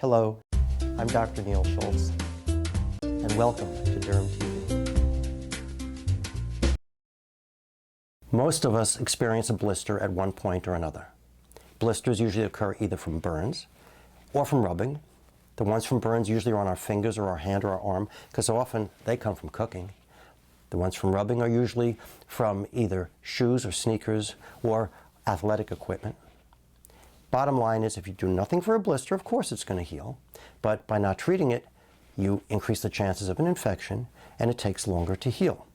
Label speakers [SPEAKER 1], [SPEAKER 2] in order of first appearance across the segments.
[SPEAKER 1] Hello, I'm Dr. Neil Schultz, and welcome to DermTV. Most of us experience a blister at one point or another. Blisters usually occur either from burns or from rubbing. The ones from burns usually are on our fingers or our hand or our arm, because often they come from cooking. The ones from rubbing are usually from either shoes or sneakers or athletic equipment. Bottom line is, if you do nothing for a blister, of course it's going to heal, but by not treating it, you increase the chances of an infection, and it takes longer to heal.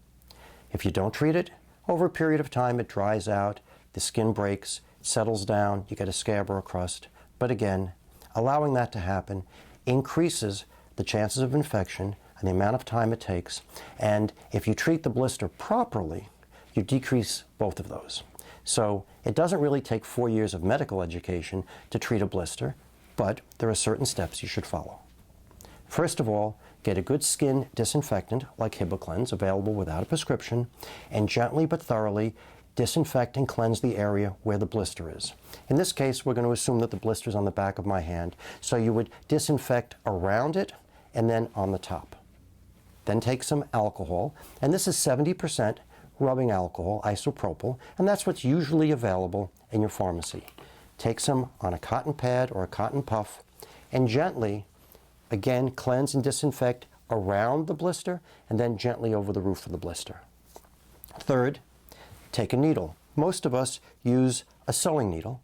[SPEAKER 1] If you don't treat it, over a period of time it dries out, the skin breaks, settles down, you get a scab or a crust. But again, allowing that to happen increases the chances of infection and the amount of time it takes, and if you treat the blister properly, you decrease both of those. So it doesn't really take 4 years of medical education to treat a blister, but there are certain steps you should follow. First of all, get a good skin disinfectant like Hibiclens, available without a prescription, and gently but thoroughly disinfect and cleanse the area where the blister is. In this case, we're going to assume that the blister is on the back of my hand, so you would disinfect around it and then on the top. Then take some alcohol, and this is 70% rubbing alcohol, isopropyl, and that's what's usually available in your pharmacy. Take some on a cotton pad or a cotton puff and gently, again, cleanse and disinfect around the blister and then gently over the roof of the blister. Third, take a needle. Most of us use a sewing needle,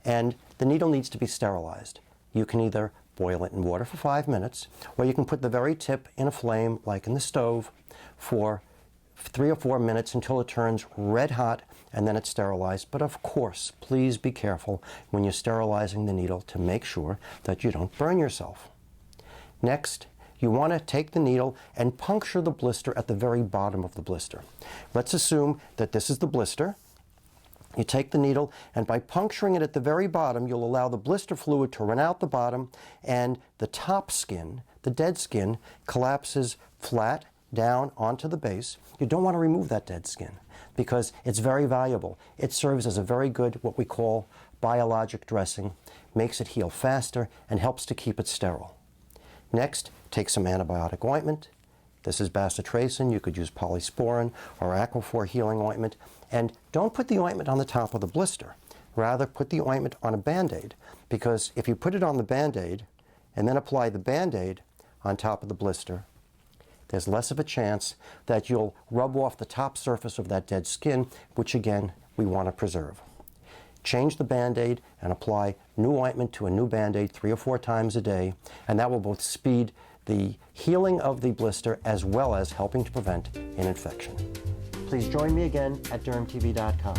[SPEAKER 1] and the needle needs to be sterilized. You can either boil it in water for 5 minutes, or you can put the very tip in a flame, like in the stove, for 3 or 4 minutes until it turns red hot, and then it's sterilized. But of course, please be careful when you're sterilizing the needle to make sure that you don't burn yourself. Next, you want to take the needle and puncture the blister at the very bottom of the blister. Let's assume that this is the blister. You take the needle, and by puncturing it at the very bottom, you'll allow the blister fluid to run out the bottom, and the top skin, the dead skin, collapses flat down onto the base. You don't want to remove that dead skin because it's very valuable. It serves as a very good, what we call biologic dressing, makes it heal faster and helps to keep it sterile. Next, take some antibiotic ointment. This is bacitracin. You could use polysporin or Aquaphor healing ointment. And don't put the ointment on the top of the blister. Rather, put the ointment on a Band-Aid, because if you put it on the Band-Aid and then apply the Band-Aid on top of the blister, there's less of a chance that you'll rub off the top surface of that dead skin, which again, we want to preserve. Change the Band-Aid and apply new ointment to a new Band-Aid 3 or 4 times a day, and that will both speed the healing of the blister as well as helping to prevent an infection. Please join me again at DermTV.com.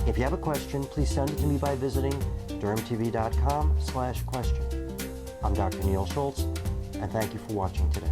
[SPEAKER 1] If you have a question, please send it to me by visiting DermTV.com/question. I'm Dr. Neil Schultz, and thank you for watching today.